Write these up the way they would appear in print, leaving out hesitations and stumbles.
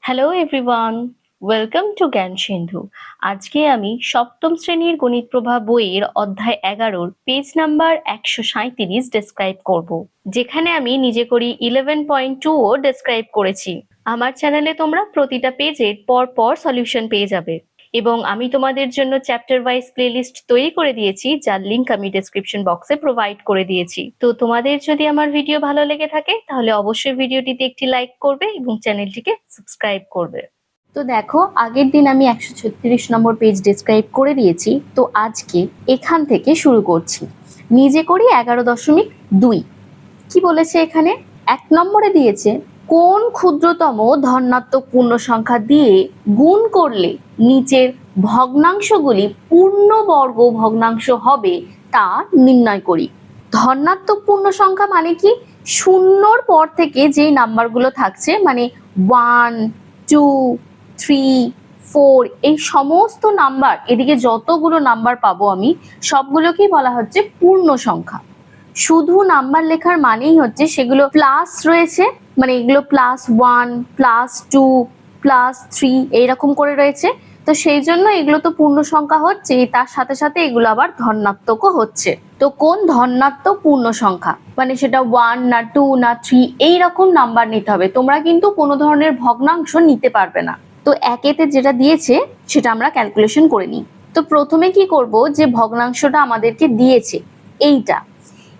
Hello everyone, welcome to জ্ঞান সিন্ধু। আজকে আমি সপ্তম শ্রেণীর গণিত প্রভা বইয়ের অধ্যায় 11 পেজ নাম্বার 137 ডেসক্রাইব করব, যেখানে আমি নিজে করি 11.2ও ডেসক্রাইব করেছি। আমার চ্যানেলে তোমরা প্রতিটা পেজের পর পর সলিউশন পেয়ে যাবে এবং আমি তোমাদের জন্য চ্যাপ্টার ওয়াইজ প্লেলিস্ট তৈরি করে দিয়েছি, যার লিংক আমি ডেসক্রিপশন বক্সে প্রোভাইড করে দিয়েছি। তো তোমাদের যদি আমার ভিডিও ভালো লেগে থাকে তাহলে অবশ্যই ভিডিওটিতে একটি লাইক করবে এবং চ্যানেলটিকে সাবস্ক্রাইব করবে। তো দেখো, আগের দিন আমি 136 নম্বর পেজ ডেসক্রাইব করে দিয়েছি, তো আজকে এখান থেকে শুরু করছি। নিজে করি 11.2। কি বলেছে এখানে? 1 নম্বরে দিয়েছে কোন ক্ষুদ্রতম ধনাত্মক পূর্ণ সংখ্যা দিয়ে গুণ করলে নিচের ভগ্নাংশগুলি পূর্ণবর্গ ভগ্নাংশ হবে তা নির্ণয় করি। ধনাত্মক পূর্ণ সংখ্যা মানে কি? শূন্যর পর থেকে যে নাম্বারগুলো থাকছে, মানে 1, 2, 3, 4, এই সমস্ত নাম্বার, এদিকে যতগুলো নাম্বার পাবো আমি সবগুলোকেই বলা হচ্ছে পূর্ণ সংখ্যা। শুধু নাম্বার লেখার মানেই হচ্ছে সেগুলো প্লাস রয়েছে, মানে এগুলো +1, +2, +3 এইরকম করে রয়েছে, তো সেই জন্য এগুলো তো পূর্ণ সংখ্যা হচ্ছে, তার সাথে সাথে এগুলো আবার ধনাত্মকও হচ্ছে। তো কোন ধনাত্মক পূর্ণ সংখ্যা, মানে সেটা 1 না 2 না 3 এইরকম নাম্বার নিতে হবে। তোমরা কিন্তু কোনো ধরনের ভগ্নাংশ নিতে পারবে না। তো একেতে যেটা দিয়েছে সেটা আমরা ক্যালকুলেশন করে নিই। তো প্রথমে কি করব, যে ভগ্নাংশটা আমাদেরকে দিয়েছে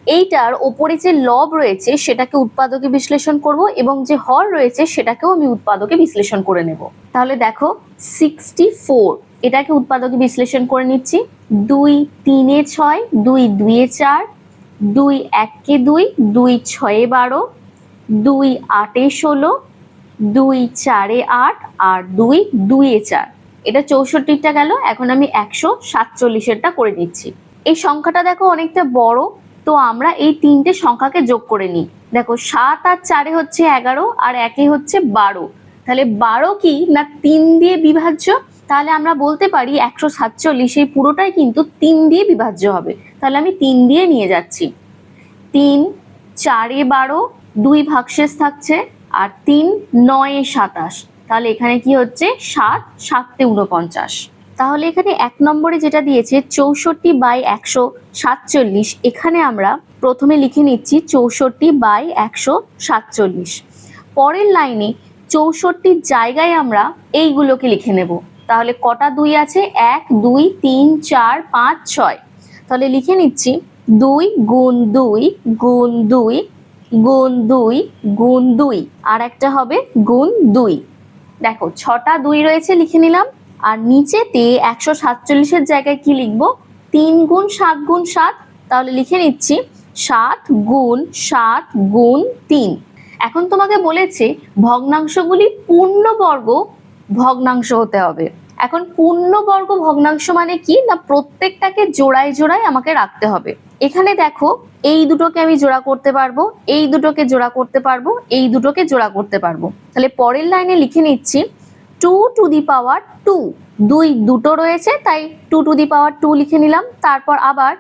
এইটার ওপরে যে লব রয়েছে সেটাকে উৎপাদকে বিশ্লেষণ করব এবং যে হর রয়েছে সেটাকেও আমি উৎপাদকে বিশ্লেষণ করে নেব। তাহলে দেখো 64, এটাকে উৎপাদকে বিশ্লেষণ করে নিচ্ছি। 2 3 এ 6, 2 2 এ 4, 2 1 কে 2, 2 6 এ 12, 2 8 এ 16, 2 4 এ 8 আর 2 2 এ 4। এটা 64টা গেল। এখন আমি 147এরটা করে দিচ্ছি। এই সংখ্যাটা দেখো অনেকটা বড়, তো আমরা এই তিনটে সংখ্যাকে যোগ করে নিই। দেখো 7 আর 4 এ হচ্ছে 11 আর 1 এ হচ্ছে 12। তাহলে 12 কি না 3 দিয়ে বিভাজ্য। তাহলে আমরা বলতে পারি 147 এই পুরোটাই কিন্তু 3 দিয়ে বিভাজ্য হবে। তাহলে আমি 3 দিয়ে নিয়ে যাচ্ছি। 3 4 এ 12, 2 ভাগশেষ থাকছে, আর 3 9 এ 27। তাহলে এখানে কি হচ্ছে 7 7 তে 49। তাহলে এখানে 1 নম্বরে যেটা দিয়েছে 64/147, এখানে আমরা প্রথমে লিখে নিচ্ছি 64/147। পরের লাইনে 64 জায়গায় আমরা এইগুলোকে লিখে নেব। তাহলে কটা 2 আছে? 1 2 3 4 5 6। তাহলে লিখে নিচ্ছি 2 গুণ 2 গুণ 2 গুণ 2 গুণ 2, আর একটা হবে গুণ 2। দেখো 6টা 2 রয়েছে, লিখে নিলাম। আর নিচেতে 147-এর জায়গায় কি লিখবো? 3 গুণ 7 গুণ 7। তাহলে লিখে নিচ্ছি 7 গুণ 7 গুণ 3। এখন তোমাকে বলেছে ভগ্নাংশগুলি পূর্ণবর্গ ভগ্নাংশ হতে হবে। এখন পূর্ণবর্গ ভগ্নাংশ মানে কি না, প্রত্যেকটাকে জোড়ায় জোড়ায় আমাকে রাখতে হবে। এখানে দেখো এই দুটোকে আমি জোড়া করতে পারবো, এই দুটোকে জোড়া করতে পারবো, এই দুটোকে জোড়া করতে পারবো। তাহলে পরের লাইনে লিখে নিচ্ছি 2 টু দি পাওয়ার 2। দুটো রয়েছে তাই 2 টু দি পাওয়ার 2 লিখে নিলাম। তারপর আবার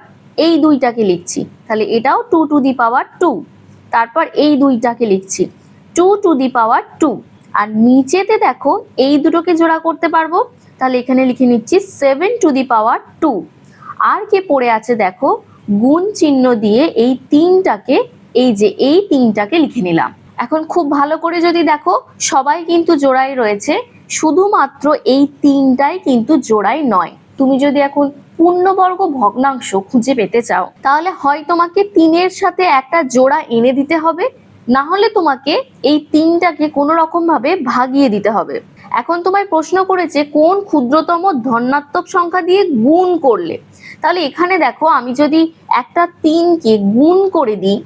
এই দুইটাকে লিখছি, তাহলে এটাও 2 টু দি পাওয়ার 2। তারপর এই দুইটাকে লিখছি 2 টু দি পাওয়ার 2। আর নিচেতে দেখো এই দুটোকে জোড়া করতে পারবো, তাহলে এখানে লিখে নিচ্ছি 7 টু দি পাওয়ার 2। আর কে পড়ে আছে দেখো, গুণ চিহ্ন দিয়ে এই তিনটাকে, এই যে এই তিনটাকে লিখে নিলাম। এখন খুব ভালো করে যদি দেখো, সবাই কিন্তু জোড়ায় রয়েছে, শুধুমাত্র এই তিনটাই কিন্তু জোড়ায় নয়। তুমি যদি এখন পূর্ণবর্গ ভগ্নাংশ খুঁজে পেতে চাও, তাহলে হয় তোমাকে 3-এর সাথে একটা জোড়া এনে দিতে হবে, না হলে তোমাকে এই তিনটাকে কোনো রকম ভাবে ভাগিয়ে দিতে হবে। এখন তোমায় প্রশ্ন করেছে কোন ক্ষুদ্রতম ধনাত্মক সংখ্যা দিয়ে গুণ করলে। তাহলে এখানে দেখো আমি যদি একটা 3কে গুণ করে দিই,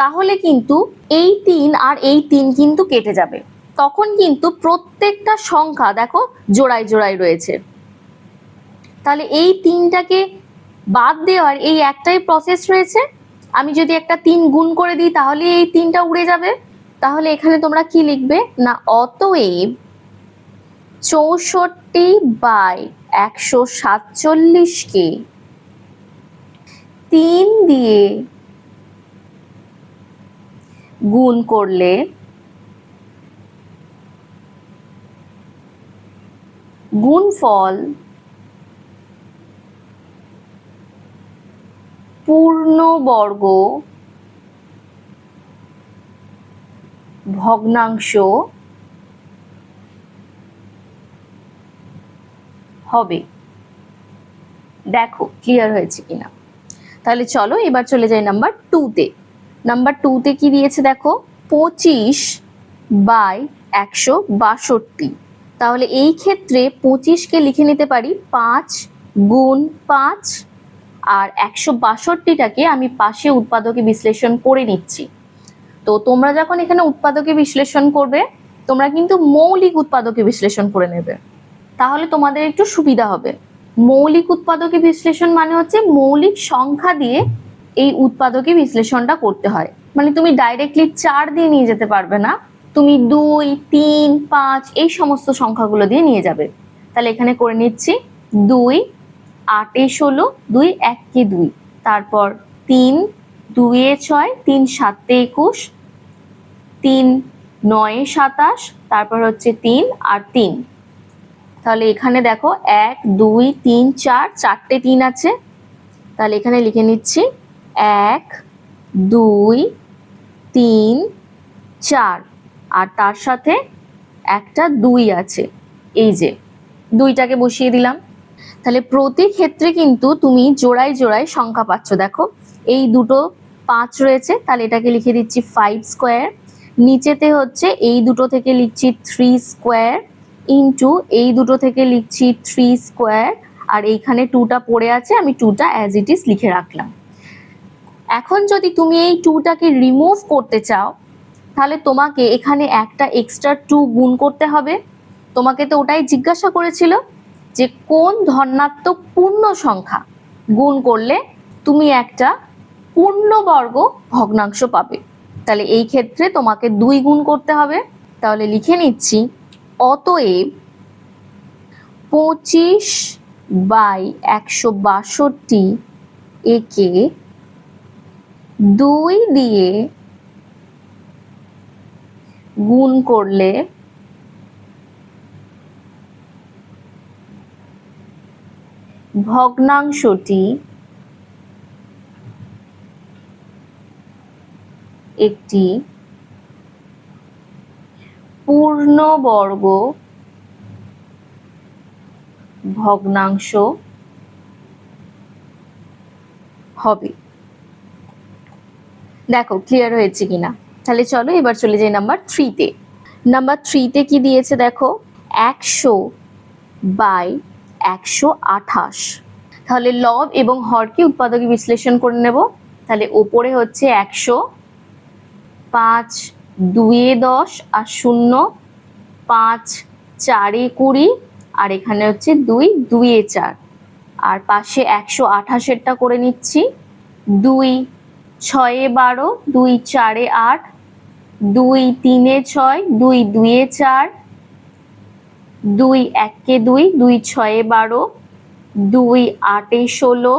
তাহলে কিন্তু এই 3 আর এই 3 কিন্তু কেটে যাবে। তখন কিন্তু প্রত্যেকটা সংখ্যা দেখো জোড়ায় জোড়ায় রয়েছে। তাহলে এই 3টাকে বাদ দেওয়ার এই একটাই প্রসেস রয়েছে। আমি যদি একটা 3 গুণ করে দিই তাহলে এই 3টা উড়ে যাবে। তাহলে এখানে তোমরা কি লিখবে না, অতএব 64/147কে 3 দিয়ে গুণ করলে গুণফল পূর্ণবর্গ ভগ্নাংশ হবে। দেখো ক্লিয়ার হয়েছে কিনা। তাহলে চলো এবার চলে যাই নাম্বার 2 তে। নাম্বার 2 তে কি দিয়েছে দেখো, 25/162। তাহলে এই ক্ষেত্রে 25কে লিখে নিতে পারি 5 গুণ 5, আর 162টাকে আমি পাশে উৎপাদকে বিশ্লেষণ করে নিচ্ছি। তো তোমরা যখন এখানে উৎপাদকে বিশ্লেষণ করবে, তোমরা কিন্তু মৌলিক উৎপাদকে বিশ্লেষণ করে নেবে, তাহলে তোমাদের একটু সুবিধা হবে। মৌলিক উৎপাদকে বিশ্লেষণ মানে হচ্ছে মৌলিক সংখ্যা দিয়ে এই উৎপাদকে বিশ্লেষণটা করতে হয়। মানে তুমি ডাইরেক্টলি 4 দিয়ে নিয়ে যেতে পারবে না, তুমি 2, 3, 5 এই সমস্ত সংখ্যাগুলো দিয়ে নিয়ে যাবে। তাহলে এখানে করে নিচ্ছি 2 8 এ 16, 2 1 কে 2, তারপর 3 2 এ 6, 3 7 এ 21, 3 9 এ 27, তারপর হচ্ছে 3 আর 3। তাহলে এখানে দেখো 1 2 3 4, 4টে 3 আছে। তাহলে এখানে লিখে নিচ্ছি 1 2 3 4, আর তার সাথে একটা 2 আছে, এই যে 2টাকে বসিয়ে দিলাম। তাহলে প্রতি ক্ষেত্রে কিন্তু তুমি জোড়ায় জোড়ায় সংখ্যা পাচ্ছ। দেখো এই দুটো 5 রয়েছে, তাহলে এটাকে লিখে দিচ্ছি 5 স্কোয়ার। নিচেতে হচ্ছে এই দুটো থেকে লিখছি 3 স্কোয়ার ইন্টু এই দুটো থেকে লিখছি 3 স্কোয়ার, আর এইখানে 2টা পড়ে আছে, আমি 2টা অ্যাজ ইট ইজ লিখে রাখলাম। এখন যদি তুমি এই 2টাকে রিমুভ করতে চাও, তাহলে তোমাকে এখানে একটা এক্সট্রা 2 গুণ করতে হবে। তোমাকে তো ওটাই জিজ্ঞাসা করেছিল যে কোন ধনাত্মক পূর্ণ সংখ্যা গুণ করলে তুমি একটা পূর্ণবর্গ ভগ্নাংশ পাবে। তাহলে এই ক্ষেত্রে তোমাকে 2 গুণ করতে হবে। তাহলে লিখে নিচ্ছি, অতএব 25/162 একে 2 দিয়ে গুণ করলে ভগ্নাংশটি একটি পূর্ণবর্গ ভগ্নাংশ হবে। দেখো ক্লিয়ার হয়েছে কিনা। তাহলে চলো এবার চলে যাই নাম্বার 3 তে। নাম্বার 3 তে কি দিয়েছে দেখো, 100/128। তাহলে লব এবং হরকে উৎপাদকে বিশ্লেষণ করে নেব। তাহলে ওপরে হচ্ছে 100, 5 2 এ 10 আর 0, 5 4 এ 20, আর এখানে হচ্ছে 2 2 এ 4, আর পাশে 128এরটা করে নিচ্ছি। 2 6 এ 12, 2 4 এ 8, 2 3 এ 6, 2 2 এ 4, 2 1 কে 2, 2 6 এ 12, 2 8 এ 16,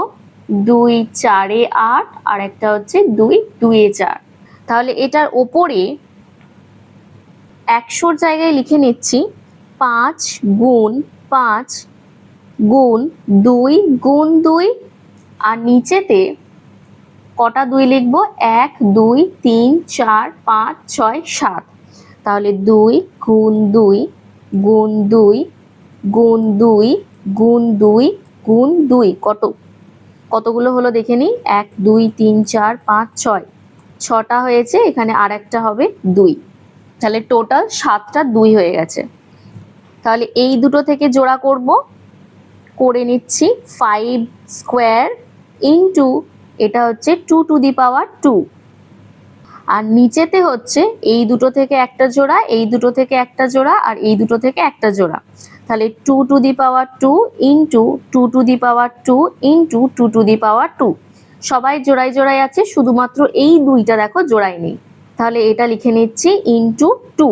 2 4 এ 8, আর একটা হচ্ছে 2 2 এ 4। তাহলে এটার ওপরে 100-র জায়গায় লিখে নিচ্ছি 5 গুণ 5 গুণ 2 গুণ 2, আর নিচেতে কটা 2 লিখবো, 1 2 3 4 5 6 7। তাহলে 2 গুণ 2 গুণ 2 গুণ 2 গুণ 2 গুণ 2 কতগুলো হলো দেখে নিই, 1 2 3 4 5 6, 6টা হয়েছে, এখানে আর একটা হবে 2। তাহলে টোটাল 7টা 2 হয়ে গেছে। তাহলে এই দুটো থেকে জোড়া করব, করে নিচ্ছি 5 স্কোয়ার ইন্টু এটা হচ্ছে 2 টু দি পাওয়ার 2, আর নিচেতে হচ্ছে এই দুটো থেকে একটা জোড়া, এই দুটো থেকে একটা জোড়া, আর এই দুটো থেকে একটা জোড়া। তাহলে 2 to the power 2 into 2 to the power 2 into 2 to the power 2। সবাই জোড়ায় জোড়ায় আছে, শুধুমাত্র এই 2টা দেখো জোড়ায় নেই। তাহলে এটা লিখে নিচ্ছি ইন্টু 2।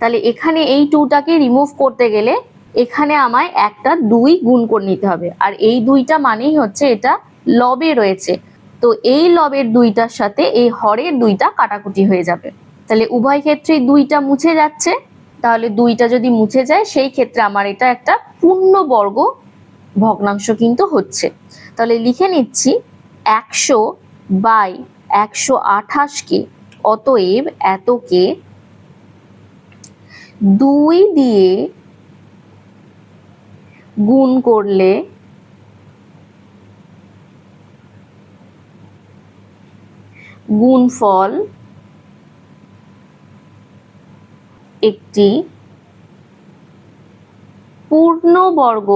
তাহলে এখানে এই 2টাকে রিমুভ করতে গেলে এখানে আমায় একটা 2 গুণ করে নিতে হবে, আর এই 2টা মানেই হচ্ছে এটা লবে রয়েছে। তো এই লবের 2টার সাথে এই হরের 2টা কাটাকুটি হয়ে যাবে। তাহলে উভয় ক্ষেত্রে 2টা মুছে যাচ্ছে, তাহলে 2টা যদি মুছে যায় সেই ক্ষেত্রে আমার এটা একটা পূর্ণবর্গ ভগ্নাংশ কিন্তু হচ্ছে। তাহলে লিখে নিচ্ছি 100/128কে, অতএব এতকে 2 দিয়ে গুণ করলে গুণফল একটি পূর্ণবর্গ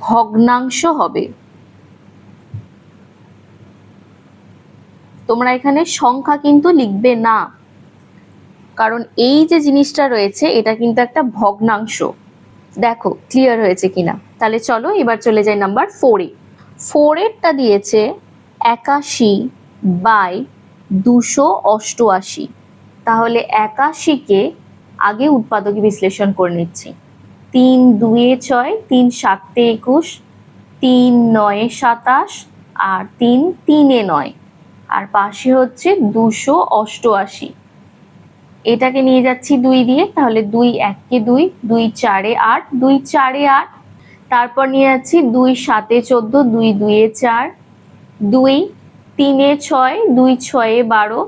ভগ্নাংশ হবে। তোমরা এখানে সংখ্যা কিন্তু লিখবে না, কারণ এই যে জিনিসটা রয়েছে এটা কিন্তু একটা ভগ্নাংশ। দেখো ক্লিয়ার হয়েছে কিনা। তাহলে চলো এবার চলে যাই নাম্বার 4-এ। 4-এরটা দিয়েছে 81/288। তাহলে 81কে আগে উৎপাদকে বিশ্লেষণ করে নিচ্ছি। 3 2 6, 3 7 21, 3 9 27 আর 3 3 9, আর পাশে হচ্ছে 288। এটাকে নিয়ে যাচ্ছি 2 দিয়ে, তাহলে 2 1 2, 2 4 8, 2 4 8। তারপর নিয়ে যাচ্ছি 2 7 14, 2 2 4, 2 3 6, 2 6 12,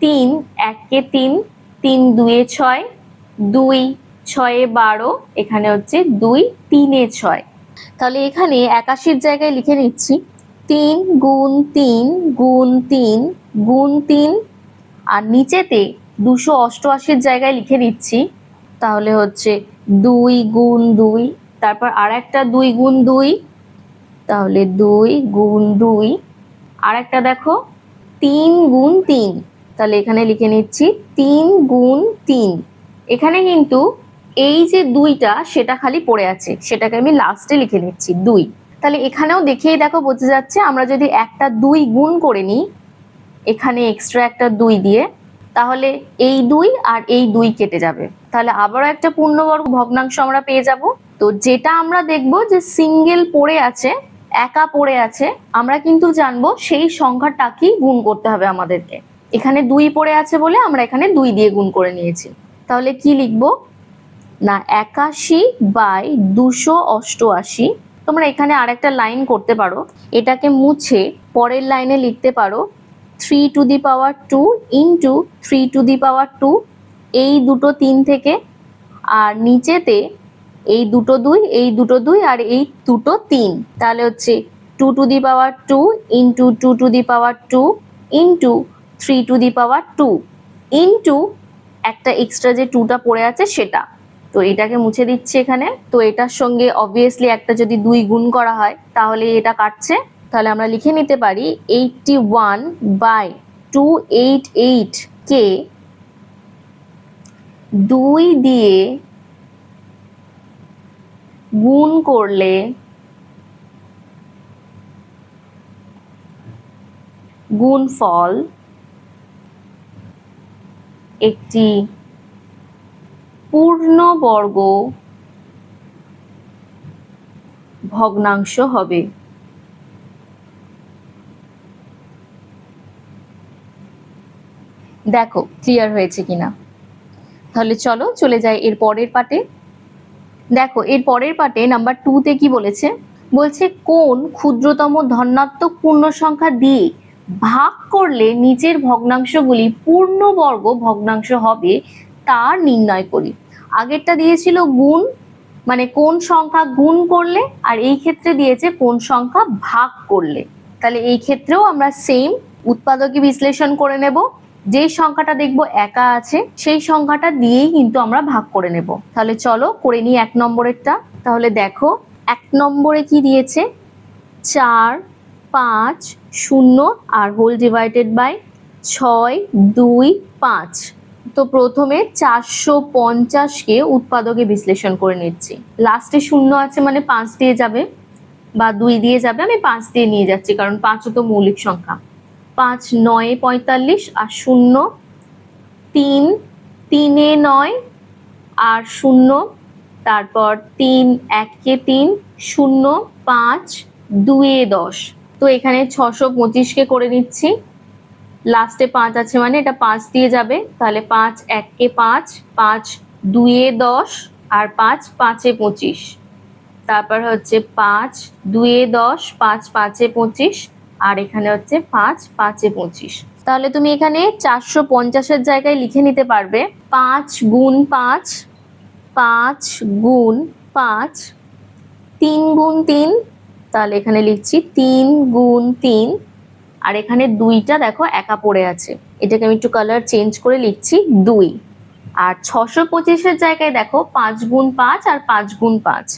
3 1 3, 3 2 6, 2 6 12, এখানে হচ্ছে 2 3 6। তাহলে এখানে 81-র জায়গায় লিখে নিচ্ছি 3 গুণ 3 গুণ 3 গুণ 3, আর নিচেতে 288-র জায়গায় লিখে নিচ্ছি, তাহলে হচ্ছে 2 গুণ 2, তারপর আর একটা 2 গুণ 2, তাহলে 2 গুণ 2, আর একটা দেখো 3 গুণ 3, তাহলে এখানে লিখে নিচ্ছি 3 গুণ 3। এখানে কিন্তু এই যে 2টা সেটা খালি পড়ে আছে, সেটাকে আমি লাস্টে লিখে নিচ্ছি 2। তাহলে এখানেও দেখিয়ে দেখো বোঝা যাচ্ছে, আমরা যদি একটা 2 গুণ করে নিই এখানে এক্সট্রা একটা 2 দিয়ে, তাহলে এই 2 আর এই 2 কেটে যাবে, তাহলে আবারও একটা পূর্ণবর্গ ভগ্নাংশ আমরা পেয়ে যাব। তো যেটা আমরা দেখব যে সিঙ্গেল পড়ে আছে, একা পড়ে আছে, আমরা কিন্তু জানবো সেই সংখ্যাটাকেই গুণ করতে হবে আমাদেরকে। এখানে 2 পড়ে আছে বলে আমরা এখানে 2 দিয়ে গুণ করে নিয়েছি। তাহলে কি লিখবো না 81/288। তোমরা এখানে আরেকটা লাইন করতে পারো, এটাকে মুছে পরের লাইনে লিখতে পারো 3 to the power 2 into 3 to the power 2, এই দুটো 3 থেকে, আর নিচেতে এই দুটো 2, এই দুটো 2 আর এই দুটো 3, তাহলে হচ্ছে 2 to the power 2 into 2 to the power 2 into 3 to the power 2 into একটা এক্সট্রা যে 2টা পড়ে আছে সেটা। তো এটাকে মুছে দিচ্ছি এখানে। তো এটার সঙ্গে অবভিয়াসলি একটা যদি 2 গুণ করা হয় তাহলে এটা কাটছে, তাহলে আমরা লিখে নিতে পারি 81/288 কে 2 দিয়ে গুণ করলে গুণফল একটি পূর্ণবর্গ ভগ্নাংশ হবে। দেখো ক্লিয়ার হয়েছে কিনা। তাহলে চলো চলে যাই এর পরের পার্টে। দেখো এর পরের পার্টে নাম্বার 2-তে কি বলেছে, বলছে কোন ক্ষুদ্রতম ধনাত্মক পূর্ণ সংখ্যা দিয়ে ভাগ করলে নিচের ভগ্নাংশগুলি পূর্ণবর্গ ভগ্নাংশ হবে তা নির্ণয় করি। আগেরটা দিয়েছিল গুণ, মানে কোন সংখ্যা গুণ করলে, আর এই ক্ষেত্রে দিয়েছে কোন সংখ্যা ভাগ করলে। তাহলে এই ক্ষেত্রেও আমরা সেম উৎপাদকে বিশ্লেষণ করে নেব, যেই সংখ্যাটা দেখবো একা আছে সেই সংখ্যাটা দিয়েই কিন্তু আমরা ভাগ করে নেব। তাহলে চলো করে নিই 1 নম্বরেরটা। তাহলে দেখো 1 নম্বরে কি দিয়েছে 4 5 0 আর হোল ডিভাইডেড বাই 6 2 5। তো প্রথমে 450-কে উৎপাদকে বিশ্লেষণ করে নিচ্ছি। লাস্টে 0 আছে মানে 5 দিয়ে যাবে বা 2 দিয়ে যাবে, আমি 5 দিয়ে নিয়ে যাচ্ছি কারণ 5ও তো মৌলিক সংখ্যা। 5 9 45 আর 0 3 3 9 আর 0, তারপর 3 1 3 0 5 2 10। তো এখানে 625-কে করে নিচ্ছি লাস্টে 5 আছে মানে এটা 5 দিয়ে যাবে, তাহলে 5 1 5, 5 2 10 আর 5 5 25। তারপর হচ্ছে 5 2 10, 5 5 25 আর এখানে হচ্ছে 5 5 25। তাহলে তুমি এখানে 450 এর জায়গায় লিখে নিতে পারবে 5 গুণ 5, 5 গুণ 5, 3 গুণ 3, তাহলে এখানে লিখছি 3 গুণ 3 আর এখানে 2টা দেখো একা পড়ে আছে, এটাকে আমি একটু কালার চেঞ্জ করে লিখছি 2। আর 625 এর জায়গায় দেখো 5 গুণ 5 আর 5 গুণ 5,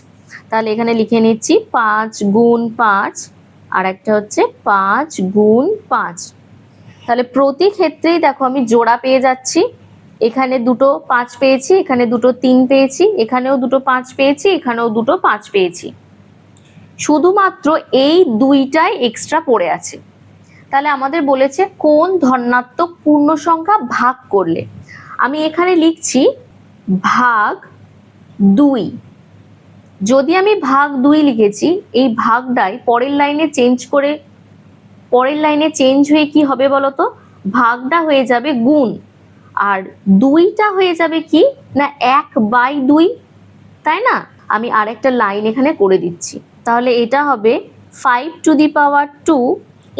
তাহলে এখানে লিখে নিচ্ছি 5 গুণ 5 আর একটা হচ্ছে 5 গুণ 5। তাহলে প্রতি ক্ষেত্রেই দেখো আমি জোড়া পেয়ে যাচ্ছি, এখানে দুটো 5 পেয়েছি, এখানে দুটো 3 পেয়েছি, এখানেও দুটো 5 পেয়েছি, এখানেও দুটো 5 পেয়েছি, শুধুমাত্র এই দুইটাই এক্সট্রা পড়ে আছে। তাহলে আমাদের বলেছে কোন ধনাত্মক পূর্ণ সংখ্যা ভাগ করলে, আমি এখানে লিখছি ভাগ 2। যদি আমি ভাগ 2 লিখেছি, এই ভাগটাই পরের লাইনে চেঞ্জ হয়ে কি হবে বলতো, ভাগটা হয়ে যাবে গুণ, আর 2টা হয়ে যাবে কি না 1/2, তাই না? আমি আরেকটা লাইন এখানে করে দিচ্ছি, তাহলে এটা হবে 5 to the power 2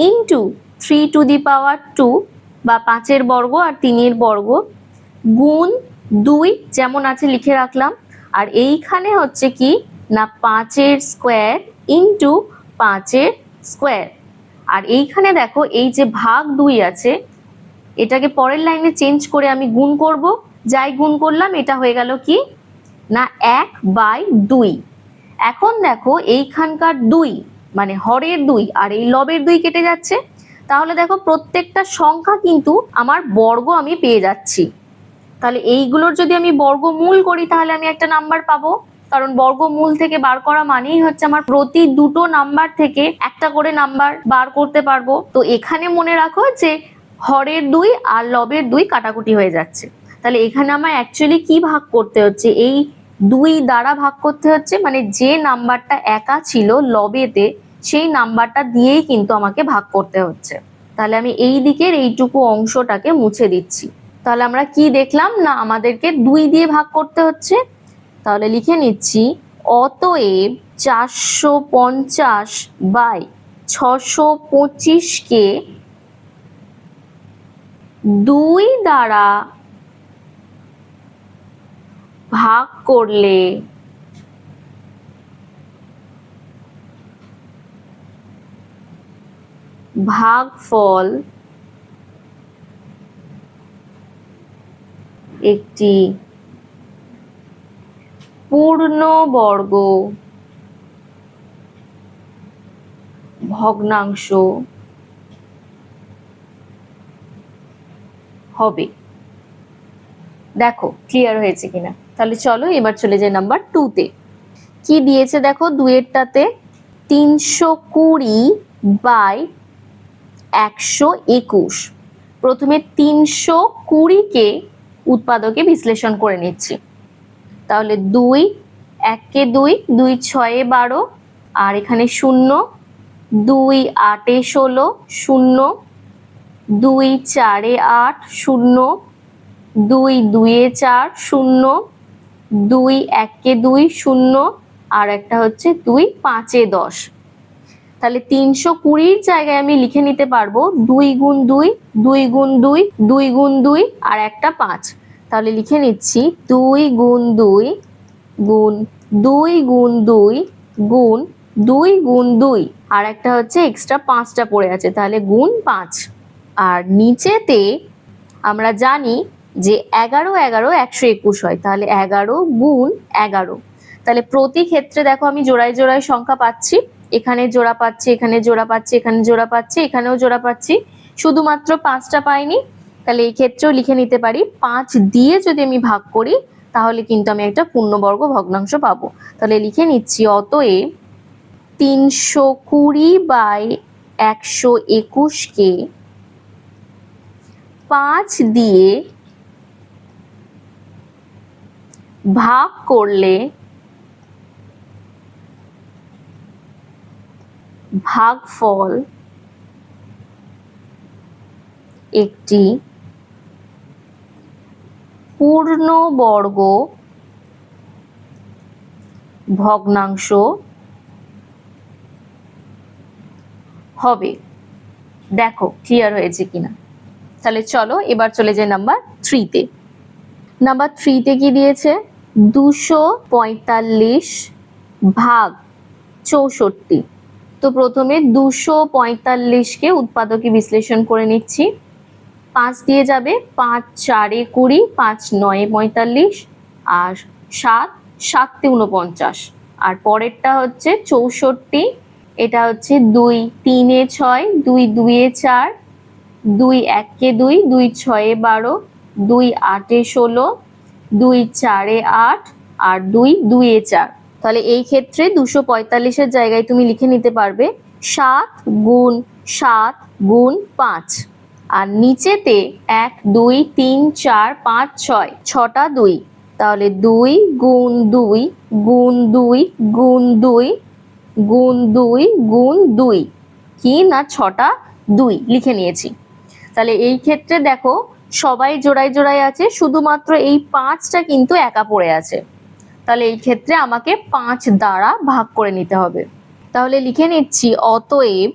into 3 to the power 2 বা 5 বর্গ আর 3 বর্গ গুণ 2 যেমন আছে লিখে রাখলাম, আর এইখানে হচ্ছে কি না 5 স্কোয়ার ইন্টু 5 স্কোয়ার। আর এইখানে দেখো এই যে ভাগ 2 আছে, এটাকে পরের লাইনে চেঞ্জ করে আমি গুণ করব, যাই গুণ করলাম এটা হয়ে গেল কি না 1/2। এখন দেখো এইখানকার 2 মানে হরের 2 আর এই লবের 2 কেটে যাচ্ছে, তাহলে দেখো প্রত্যেকটা সংখ্যা কিন্তু আমার বর্গ আমি পেয়ে যাচ্ছি। তাহলে এইগুলোর যদি আমি বর্গমূল করি তাহলে আমি একটা নাম্বার পাবো, কারণ বর্গমূল থেকে বার করা মানেই হচ্ছে আমার প্রতি দুটো নাম্বার থেকে একটা করে নাম্বার বার করতে পারবো। তো এখানে মনে রাখো যে হরের 2 আর লবের 2 কাটাকুটি হয়ে যাচ্ছে, তাহলে এখানে আমার অ্যাকচুয়ালি কি ভাগ করতে হচ্ছে, এই 2 দ্বারা ভাগ করতে হচ্ছে, মানে যে নাম্বারটা একা ছিল লবেতে সেই নাম্বারটা দিয়েই কিন্তু আমাকে ভাগ করতে হচ্ছে। তাহলে আমি এই দিকের এইটুকু অংশটাকে মুছে দিচ্ছি। তাহলে আমরা কি দেখলাম না আমাদেরকে 2 দিয়ে ভাগ করতে হচ্ছে, তাহলে লিখে নিচ্ছি অতএব 450/625 কে 2 দ্বারা ভাগ করলে ভাগফল একটি পূর্ণবর্গ ভগ্নাংশ হবে। দেখো ক্লিয়ার হয়েছে কিনা? তাহলে চলো এবার চলে যাই নাম্বার 2 তে। কি দিয়েছে দেখো 2 এরটাতে 320/121। প্রথমে 320 কে উৎপাদকে বিশ্লেষণ করে নিচ্ছি, তাহলে 2 1 কে 2, 2 6 12 আর এখানে 0, 2 8 16 0, 2 4 8 0, 2 2 4 0, 2 1 কে 2 0 আর একটা হচ্ছে 2 5 10। তাহলে 320 জায়গায় আমি লিখে নিতে পারবো 2 গুণ 2, 2 গুণ 2, 2 গুণ 2 আর একটা 5। তাহলে লিখে নিচ্ছি 2 গুণ 2 গুণ 2 গুণ 2 গুণ 2 গুণ 2 আর একটা হচ্ছে এক্সট্রা 5টা পড়ে আছে, তাহলে গুণ 5। আর নিচেতে আমরা জানি যে 11 11 121 হয়, তাহলে 11 গুণ 11। তাহলে প্রতি ক্ষেত্রে দেখো আমি জোড়ায় জোড়ায় সংখ্যা পাচ্ছি, এখানে জোড়া পাচ্ছি, এখানে জোড়া পাচ্ছি, এখানে জোড়া পাচ্ছি, এখানেও জোড়া পাচ্ছি, শুধুমাত্র 5টা পাইনি। তাহলে এই ক্ষেত্রেও লিখে নিতে পারি 5 দিয়ে যদি আমি ভাগ করি তাহলে কিন্তু আমি একটা পূর্ণবর্গ ভগ্নাংশ পাবো। তাহলে লিখে নিচ্ছি অতএব 320/121 কে 5 দিয়ে ভাগ করলে ভাগফল একটি পূর্ণবর্গ ভগ্নাংশ হবে। দেখো ক্লিয়ার হয়েছে কিনা। তাহলে চলো এবার চলে যাই নাম্বার 3 তে। নাম্বার 3 তে কি দিয়েছে? 245 ভাগ 64। তো প্রথমে 245 কে উৎপাদকে বিশ্লেষণ করে নিচ্ছি। 5 দিয়ে যাবে, 5 4 20, 5 9 45, আর 7 7 49, আর পরেরটা হচ্ছে 64। এটা হচ্ছে 2 3 6, 2 2 4, 2 1 2, 2 6 12, 2 8 16, 2 4 8, আর 2 2 4। তাহলে এই ক্ষেত্রে 245-এর জায়গায় তুমি লিখে নিতে পারবে 7 গুণ 7 গুণ 5, আর নিচেতে 1 2 3 4 5 6, 6টা 2। তাহলে 2 গুণ 2 গুণ 2 গুণ 2 গুণ 2 গুণ 2, কি না 6টা 2 লিখে নিয়েছি। তাহলে এই ক্ষেত্রে দেখো সবাই জোড়ায় জোড়ায় আছে, শুধুমাত্র এই 5টা কিন্তু একা পড়ে আছে। তাহলে এই ক্ষেত্রে আমাকে 5 দ্বারা ভাগ করে নিতে হবে। তাহলে লিখে নিচ্ছি, অতএব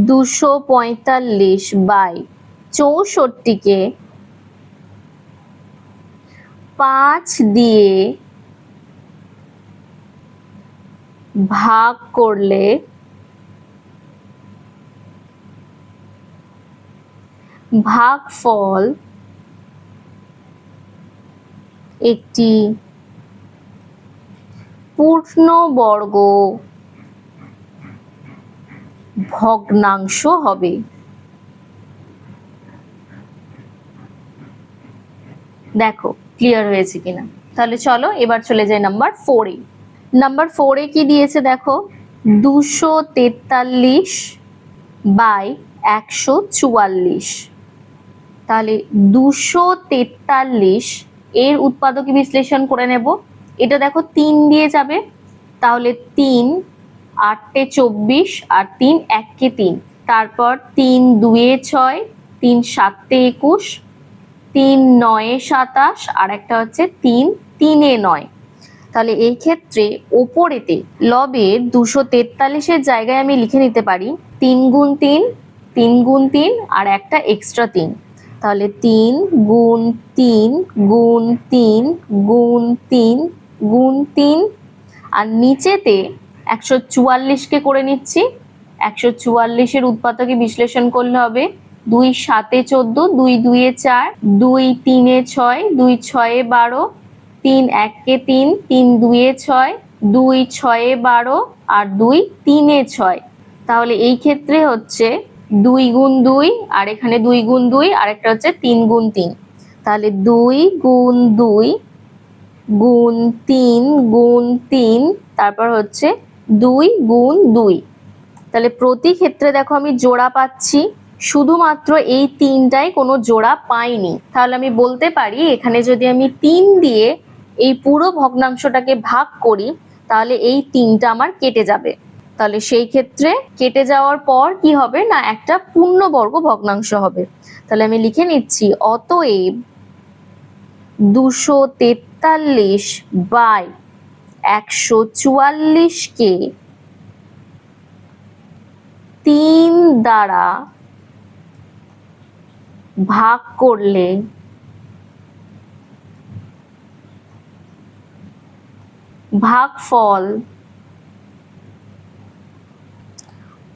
245/64 কে 5 দিয়ে ভাগ করলে ভাগফল একটি পূর্ণবর্গ ভগ্নাংশ হবে। দেখো ক্লিয়ার হয়েছে কিনা। তাহলে চলো এবার চলে যাই নাম্বার 4 এ। নাম্বার 4 এ কি দিয়েছে দেখো, 243/144। তাহলে 243 এর উৎপাদকে বিশ্লেষণ করে নেব। এটা দেখো 3 দিয়ে যাবে, তাহলে 3 8 24, আর 3 1 3, তারপর 3 2 6, 3 7 21, 3 9 27, আর একটা হচ্ছে 3 3 9। তাহলে এই ক্ষেত্রে ওপরেতে লবের 243-এর জায়গায় আমি লিখে নিতে পারি 3 গুণ 3, 3 গুণ 3, আর একটা এক্সট্রা 3। তাহলে 3 গুণ 3 গুণ 3 গুণ 3 গুণ 3, আর নিচেতে 144-কে করে নিচ্ছি। 144-এর উৎপাদকে বিশ্লেষণ করলে হবে 2 7 14, 2 2 4, 2 3 6, 2 6 12, 3 1 3, 3 2 6, 2 6 12, আর 2 3 6। তাহলে এই ক্ষেত্রে হচ্ছে 2 গুণ 2, আর এখানে 2 গুণ 2, আর একটা হচ্ছে 3 গুণ 3। তাহলে 2 গুণ 2 গুণ 3 গুণ 3, তারপর হচ্ছে 2 গুণ 2। তাহলে প্রতি ক্ষেত্রে দেখো আমি জোড়া পাচ্ছি, শুধুমাত্র এই 3টাই কোনো জোড়া পাইনি। তাহলে আমি বলতে পারি এখানে যদি আমি 3 দিয়ে এই পুরো ভগ্নাংশটাকে ভাগ করি, তাহলে এই 3টা আমার কেটে যাবে। তাহলে সেই ক্ষেত্রে কেটে যাওয়ার পর কি হবে না, একটা পূর্ণবর্গ ভগ্নাংশ হবে। তাহলে আমি লিখে নিচ্ছি, অতএব 243/144 কে 3 দ্বারা ভাগ করলে ভাগফল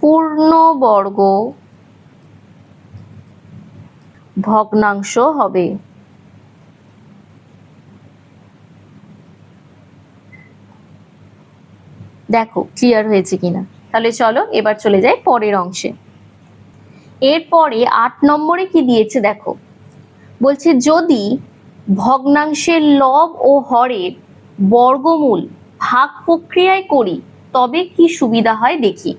পূর্ণবর্গ ভগ্নাংশ হবে। দেখো ক্লিয়ার হয়েছে কিনা। তাহলে চলো এবার চলে যাই পরের অংশে। এরপরে 8 নম্বরে কি দিয়েছে দেখো, বলছে যদি ভগ্নাংশের লব ও হরের বর্গমূল ভাগ প্রক্রিয়ায় করি তবে কি সুবিধা হয় দেখি।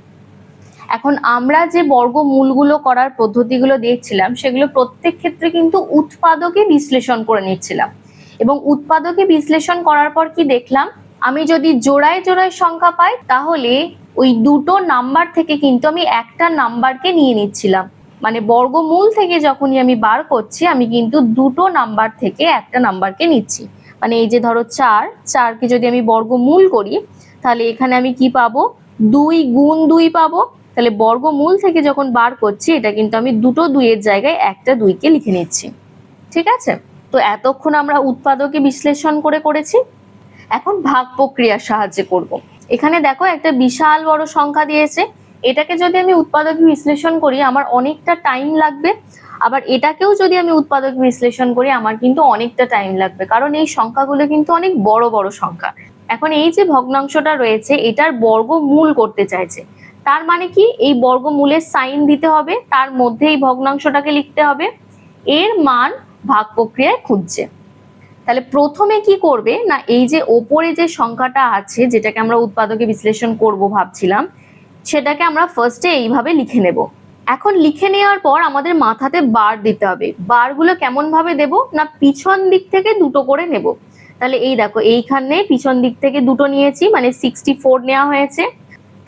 এখন আমরা যে বর্গমূলগুলো করার পদ্ধতিগুলো দেখছিলাম সেগুলো প্রত্যেক ক্ষেত্রে কিন্তু উৎপাদকে বিশ্লেষণ করে নিচ্ছিলাম, এবং উৎপাদকে বিশ্লেষণ করার পর কি দেখলাম, আমি যদি জোড়ায় জোড়ায় সংখ্যা পাই তাহলে ওই দুটো নাম্বার থেকে কিন্তু আমি একটা নাম্বারকে নিয়ে নিচ্ছিলাম, মানে বর্গমূল থেকে যখনই আমি বার করছি আমি কিন্তু দুটো নাম্বার থেকে একটা নাম্বারকে নিচ্ছি। মানে এই যে ধরো 4, 4কে যদি আমি বর্গমূল করি তাহলে এখানে আমি কি পাবো, 2 গুণ 2 পাবো। তাহলে বর্গমূল থেকে যখন বার করছি এটা কিন্তু আমি দুটো 2 এর জায়গায় একটা 2কে লিখে নিচ্ছি। ঠিক আছে, তো এতক্ষণ আমরা উৎপাদকে বিশ্লেষণ করেছি। এখন ভাগ প্রক্রিয়ার সাহায্যে করব। এখানে দেখো একটা বিশাল বড় সংখ্যা দিয়েছে, এটাকে যদি আমি উৎপাদকে বিশ্লেষণ করি আমার অনেকটা টাইম লাগবে, আবার এটাকেও যদি আমি উৎপাদক বিশ্লেষণ করি আমার কিন্তু অনেকটা টাইম লাগবে, কারণ এই সংখ্যাগুলো কিন্তু অনেক বড় বড় সংখ্যা। এখন এই যে ভগ্নাংশটা রয়েছে এটার বর্গমূল করতে চাইছে, তার মানে কি এই বর্গমূলের সাইন দিতে হবে, তার মধ্যে এই ভগ্নাংশটাকে লিখতে হবে, এর মান ভাগ প্রক্রিয়ায় খুঁজছে। তাহলে প্রথমে কি করবে না, এই যে ওপরে যে সংখ্যাটা আছে যেটাকে আমরা উৎপাদকে বিশ্লেষণ করব ভাবছিলাম, সেটাকে আমরা ফার্স্টে এইভাবে লিখে নেব। এখন লিখে নেওয়ার পর আমাদের মাথাতে বার দিতে হবে। বারগুলো কেমন ভাবে দেব না, পিছন দিক থেকে দুটো করে নেব। তাহলে এই দেখো এইখানে পিছন দিক থেকে দুটো নিয়েছি, মানে 64 নেওয়া হয়েছে।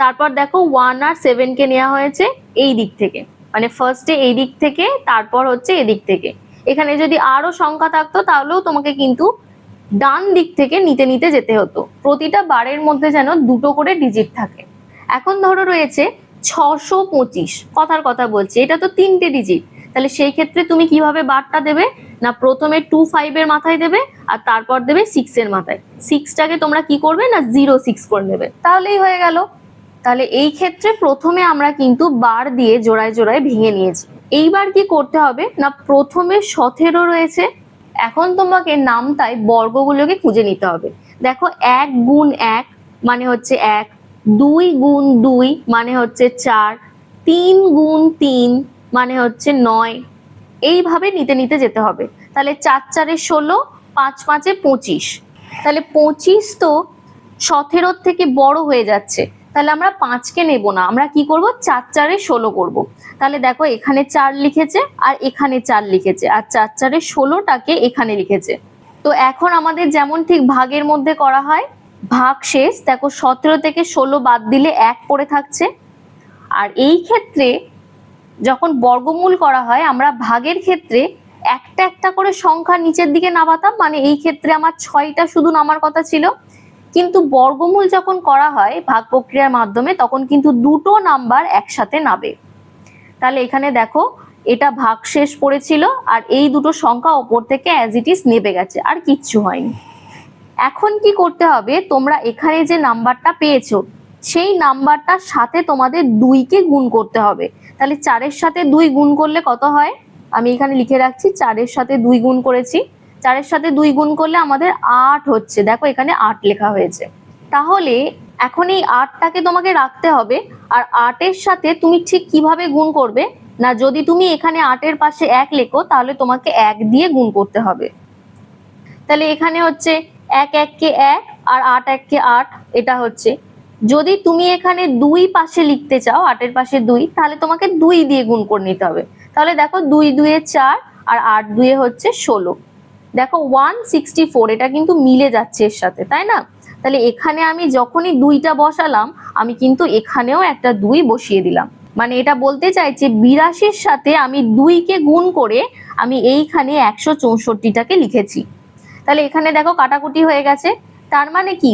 তারপর দেখো 1 আর 7 কে নেওয়া হয়েছে এই দিক থেকে, মানে ফার্স্টে এই দিক থেকে তারপর হচ্ছে এদিক থেকে। এখানে যদি আরো সংখ্যা থাকতো তাহলেও তোমাকে কিন্তু ডান দিক থেকে নিতে নিতে যেতে হতো। প্রতিটা বারের মধ্যে যেন দুটো করে ডিজিট থাকে। এখন ধরো রয়েছে 625, কথার কথা বলছি, এটা তো 3টে ডিজিট। তাহলে সেই ক্ষেত্রে তুমি কিভাবে বারটা দেবে না, প্রথমে 25 এর মাথায় দেবে আর তারপর দেবে 6 এর মাথায়। 6টাকে তোমরা কি করবে না 06 করে নেবে, তাহলেই হয়ে গেল। তাহলে এই ক্ষেত্রে প্রথমে আমরা কিন্তু বার দিয়ে জোড়ায় জোড়ায় ভেঙে নিয়েছি। এইবার কি করতে হবে না, প্রথমে 17 রয়েছে, এখন তোমাকে নামতায় বর্গগুলোকে খুঁজে নিতে হবে। দেখো 1 গুণ 1 মানে হচ্ছে 1, 2 গুণ 2 মানে হচ্ছে 4, 3 গুণ 3 মানে হচ্ছে 9, এইভাবে নিতে নিতে যেতে হবে। তাহলে 4 4 এ 16, 5 5 এ 25। তাহলে 25 তো 17 থেকে বড় হয়ে যাচ্ছে, তাহলে আমরা 5কে নেব না, আমরা কি করব 4 4 এ 16 করব। তাহলে দেখো এখানে 4 লিখেছে আর এখানে 4 লিখেছে, আর 4 4 এ 16টাকে এখানে লিখেছে। তো এখন আমাদের যেমন ঠিক ভাগের মধ্যে করা হয়, ভাগ শেষ, দেখো 17 থেকে 16 বাদ দিলে 1 পড়ে থাকছে। আর এই ক্ষেত্রে যখন বর্গমূল করা হয় আমরা ভাগের ক্ষেত্রে একটা একটা করে সংখ্যা নিচের দিকে নামাতাম, মানে এই ক্ষেত্রে আমার 6টা শুধু নামার কথা ছিল, কিন্তু বর্গমূল যখন করা হয় ভাগ প্রক্রিয়ার মাধ্যমে তখন কিন্তু দুটো নাম্বার একসাথে নাবে। তাহলে এখানে দেখো এটা ভাগ শেষ পড়েছিল আর এই দুটো সংখ্যা ওপর থেকে অ্যাজ ইট ইজ নেবে গেছে, আর কিচ্ছু হয়নি। এখন কি করতে হবে, তোমরা এখানে যে নাম্বারটা পেয়েছো সেই নাম্বারটার সাথে তোমাদের 2কে গুণ করতে হবে। তাহলে 4-এর সাথে 2 গুণ করলে কত হয়, আমি এখানে লিখে রাখছি, 4-এর সাথে 2 গুণ করেছি। 4-এর সাথে 2 গুণ করলে আমাদের 8 হচ্ছে, দেখো এখানে 8 লেখা হয়েছে। তাহলে এখন এই 8টাকে তোমাকে রাখতে হবে, আর 8-এর সাথে তুমি ঠিক কিভাবে গুণ করবে না, যদি তুমি এখানে 8-এর পাশে 1 লেখো তাহলে তোমাকে 1 দিয়ে গুণ করতে হবে। তাহলে এখানে হচ্ছে 1 1 কে 1 আর 8 1 কে 8, এটা হচ্ছে। যদি তুমি এখানে 2 পাশে লিখতে চাও, 8-এর পাশে 2, তাহলে তোমাকে 2 দিয়ে গুণ করে নিতে হবে। তাহলে দেখো 2 2 এ 4 আর 8 2 এ হচ্ছে 16। দেখো 164, এটা কিন্তু মিলে যাচ্ছে এর সাথে, তাই না? তাহলে এখানে আমি যখনই 2টা বসালাম আমি কিন্তু এখানেও একটা 2 বসিয়ে দিলাম, মানে এটা বলতে চাইছে 82-র সাথে আমি 2কে গুণ করে আমি এইখানে 164টাকে লিখেছি। তাহলে এখানে দেখো কাটাকুটি হয়ে গেছে, তার মানে কি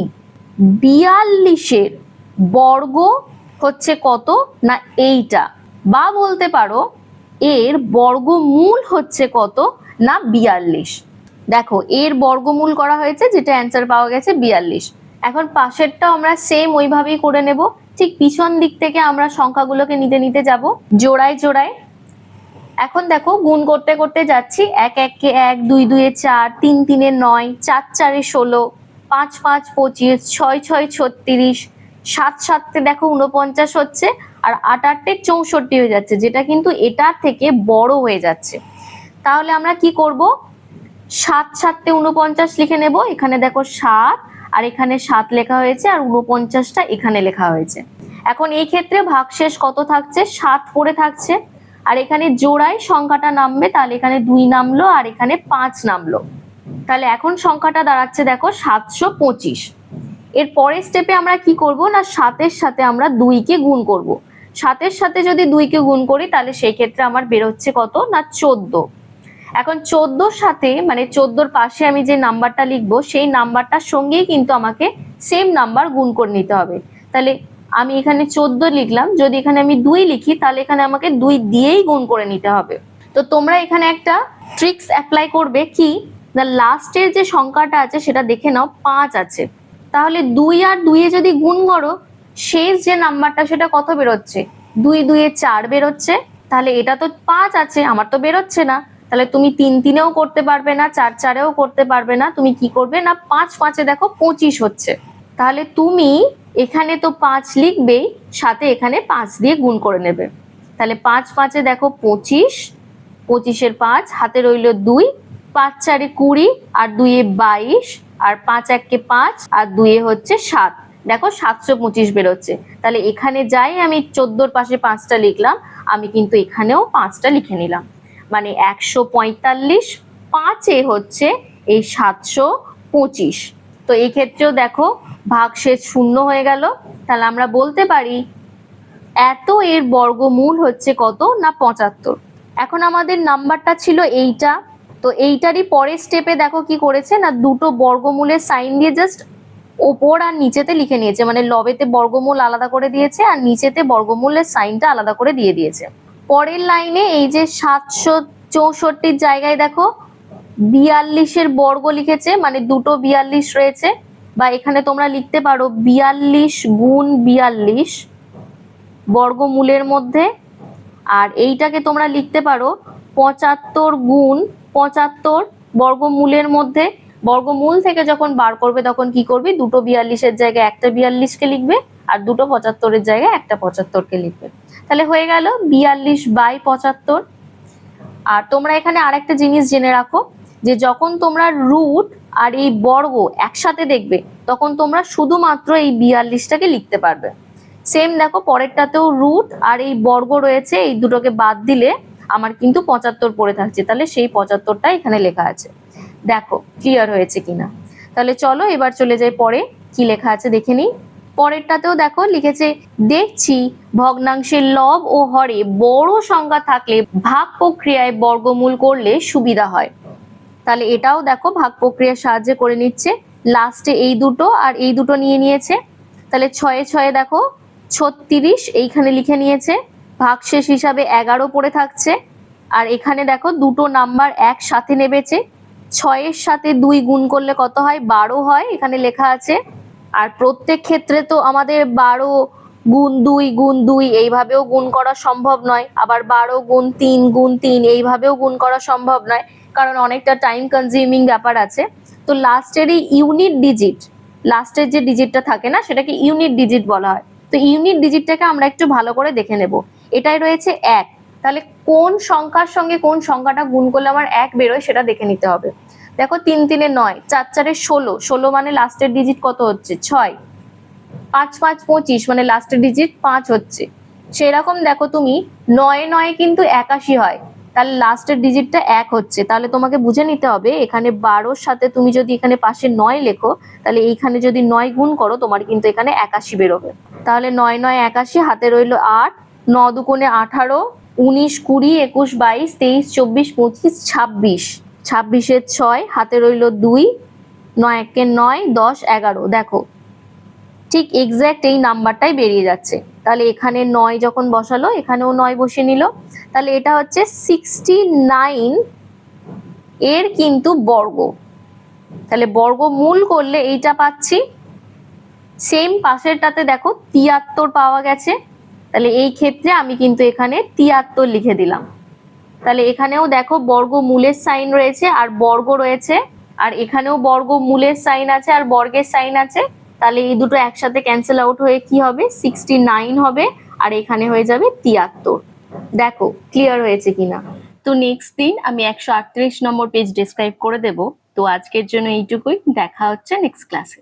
42-এর বর্গ হচ্ছে কত না এইটা, বা বলতে পারো এর বর্গমূল হচ্ছে কত না 42। দেখো এর বর্গমূল করা হয়েছে, যেটা অ্যান্সার পাওয়া গেছে 42। এখন পাশেরটাও আমরা সেম ওইভাবেই করে নেব, ঠিক পিছন দিক থেকে আমরা সংখ্যাগুলোকে নিতে নিতে যাব জোড়ায় জোড়ায়। এখন দেখো গুণ করতে করতে যাচ্ছি, 1 1 কে 1, 2 2 এ 4, 3 3 এ 9, 4 4 এ 16, 5 5 25, 6 6 36, 7 7 তে দেখো 49 হচ্ছে, আর 8 8 এ 64 হয়ে যাচ্ছে, যেটা কিন্তু এটার থেকে বড় হয়ে যাচ্ছে। তাহলে আমরা কি করব, 7 7 তে 49 লিখে নেব। এখানে দেখো 7 আর এখানে 7 লেখা হয়েছে, আর 49টা এখানে লেখা হয়েছে। এখন এই ক্ষেত্রে ভাগশেষ কত থাকছে, 7 পড়ে থাকছে, আর এখানে জোড়ায় সংখ্যাটা নামবে, তাহলে এখানে 2 নামলো আর এখানে 5 নামলো। তাহলে এখন সংখ্যাটা দাঁড়াচ্ছে দেখো 725। এর পরের স্টেপে আমরা কি করব না, 7-এর সাথে আমরা 2কে গুণ করব। 7-এর সাথে যদি 2-কে গুণ করি তাহলে সেই ক্ষেত্রে আমার বেরোচ্ছে কত না 14। এখন 14-র সাথে মানে 14-র পাশে আমি যে নাম্বারটা লিখবো সেই নাম্বারটার সঙ্গেই কিন্তু আমাকে সেম নাম্বার গুণ করে নিতে হবে। তাহলে আমি এখানে 14 লিখলাম, যদি এখানে আমি 2 লিখি তাহলে এখানে আমাকে 2 দিয়েই গুণ করে নিতে হবে। তো তোমরা এখানে একটা ট্রিক্স অ্যাপ্লাই করবে কি না, লাস্টের যে সংখ্যাটা আছে সেটা দেখে নাও 5 আছে, তাহলে 2 আর 2 এ যদি গুণ করো শেষ যে নাম্বারটা সেটা কত বেরোচ্ছে, 2 2 এ 4 বেরোচ্ছে। তাহলে এটা তো 5 আছে, আমার তো বেরোচ্ছে না, তাহলে তুমি 3 3-এও করতে পারবে না, 4 4-এও করতে পারবে না। তুমি কি করবে না 5 5-এ দেখো 25 হচ্ছে, তাহলে তুমি এখানে তো 5 লিখবেই, সাথে এখানে 5 দিয়ে গুণ করে নেবে। তাহলে 5 5-এ দেখো 25, 25-এর 5 হাতে রইল 2, 5 4-এ 20 আর 2-এ 22 আর 5 1-কে 5 আর 2-এ হচ্ছে 7। দেখো 725 বেরোচ্ছে। তাহলে এখানে যাই আমি 14-র পাশে 5টা লিখলাম, আমি কিন্তু এখানেও 5টা লিখে নিলাম, মানে 145 5-এ হচ্ছে এই 725। তো এই ক্ষেত্রেও দেখো ভাগশেষ 0 হয়ে গেল। তাহলে আমরা বলতে পারি এত এর বর্গমূল হচ্ছে কত না 75। এখন আমাদের নাম্বারটা ছিল এইটা, তো এইটারই পরের স্টেপে দেখো কি করেছে না, দুটো বর্গমূলের সাইন দিয়ে জাস্ট ওপর আর নিচেতে লিখে নিয়েছে, মানে লবেতে বর্গমূল আলাদা করে দিয়েছে আর নিচেতে বর্গমূলের সাইনটা আলাদা করে দিয়ে দিয়েছে। পরের লাইনে এই যে 764-র জায়গায় দেখো 42-এর বর্গ লিখেছে, মানে দুটো 42 রয়েছে, বা এখানে তোমরা লিখতে পারো 42 গুণ 42 বর্গমূলের মধ্যে, আর এইটাকে তোমরা লিখতে পারো 75 গুণ 75 বর্গমূলের মধ্যে। বর্গমূল থেকে যখন বার করবে তখন কি করবে, দুটো 42-এর জায়গায় একটা 42-কে লিখবে আর দুটো 75-এর জায়গায় একটা 75-কে লিখবে। তাহলে হয়ে গেল 42/75। আর তোমরা এখানে আরেকটা জিনিস জেনে রাখো, যে যখন তোমরা রুট আর এই বর্গ একসাথে দেখবে তখন তোমরা শুধুমাত্র এই 42টাকে লিখতে পারবে। সেম দেখো পরেরটাতেও রুট আর এই বর্গ রয়েছে, এই দুটোকে বাদ দিলে আমার কিন্তু 75 পড়ে থাকছে, তাহলে সেই 75টা এখানে লেখা আছে। দেখো ক্লিয়ার হয়েছে কিনা। তাহলে চলো এবার চলে যাই পরে কি লেখা আছে দেখে নিই। পরেরটাতেও দেখো লিখেছে, দেখছি ভগ্নাংশের লব ও হরে বড় সংখ্যা থাকলে ভাগ প্রক্রিয়ায় বর্গমূল করলে সুবিধা হয়। তাহলে এটাও দেখো ভাগ প্রক্রিয়ার সাহায্যে করে নিচ্ছে, লাস্টে এই দুটো আর এই দুটো নিয়ে নিয়েছে। তাহলে 6 6 দেখো 36 এইখানে লিখে নিয়েছে, ভাগশেষ হিসাবে 11 পড়ে থাকছে। আর এখানে দেখো দুটো নাম্বার একসাথে নেবেছে, 6-এর সাথে 2 গুণ করলে কত হয় 12 হয়, এখানে লেখা আছে। আর প্রত্যেক ক্ষেত্রে তো আমাদের 12 গুণ 2 গুণ 2 এইভাবেও গুণ করা সম্ভব নয়, আবার 12 গুণ 3 গুণ 3 এইভাবেও গুণ করা সম্ভব নয়, কারণ অনেকটা টাইম কনজিউমিং ব্যাপার আছে। তো লাস্টের এই ইউনিট ডিজিট, লাস্টের যে ডিজিটটা থাকে না সেটাকে ইউনিট ডিজিট বলা হয়। তো ইউনিট ডিজিটটাকে আমরা একটু ভালো করে দেখে নেব। এটাই রয়েছে 1, তাহলে কোন সংখ্যার সঙ্গে কোন সংখ্যাটা গুণ করলে আমার 1 বেরোয় সেটা দেখে নিতে হবে। দেখো 3 3 এ 9, 4 4 এ 16, 16 মানে লাস্টের ডিজিট কত হচ্ছে 6, 5 5 25 মানে লাস্টের ডিজিট 5 হচ্ছে। সেরকম দেখো তুমি 9 9 কিন্তু 81 হয়, তাহলে লাস্টের ডিজিটটা 1 হচ্ছে। তাহলে তোমাকে বুঝে নিতে হবে এখানে 12-র সাথে তুমি যদি এখানে পাশে 9 লেখো তাহলে এইখানে যদি 9 গুণ করো তোমার কিন্তু এখানে 81 বেরোবে। তাহলে 9 9 81, হাতে রইল 8, 9 2 18, 19 20 21 22 23 24 25 26, 26-এর 6 হাতে রইল 2, 9 1 9 10 11। দেখো ঠিক এক্স্যাক্ট এই নাম্বারটাই বেরিয়ে যাচ্ছে। তাহলে এখানে 9 যখন বসালো এখানেও 9 বসিয়ে নিল, তাহলে এটা হচ্ছে 69 এর কিন্তু বর্গ। তাহলে বর্গমূল করলে এইটা পাচ্ছি। সেম পাশেরটাতে দেখো 73 পাওয়া গেছে, তাহলে এই ক্ষেত্রে আমি কিন্তু এখানে 73 লিখে দিলাম। তাহলে এখানেও দেখো বর্গমূলের সাইন রয়েছে আর বর্গ রয়েছে, আর এখানেও বর্গমূলের সাইন আছে আর বর্গের সাইন আছে। তাহলে এই দুটো একসাথে ক্যান্সেল আউট হয়ে কি হবে 69 হবে, আর এখানে হয়ে যাবে 73। দেখো ক্লিয়ার হয়েছে কিনা। তো নেক্সট দিন আমি 138 নম্বর পেজ ডেসক্রাইব করে দেব। তো আজকের জন্য এইটুকুই, দেখা হচ্ছে নেক্সট ক্লাসে।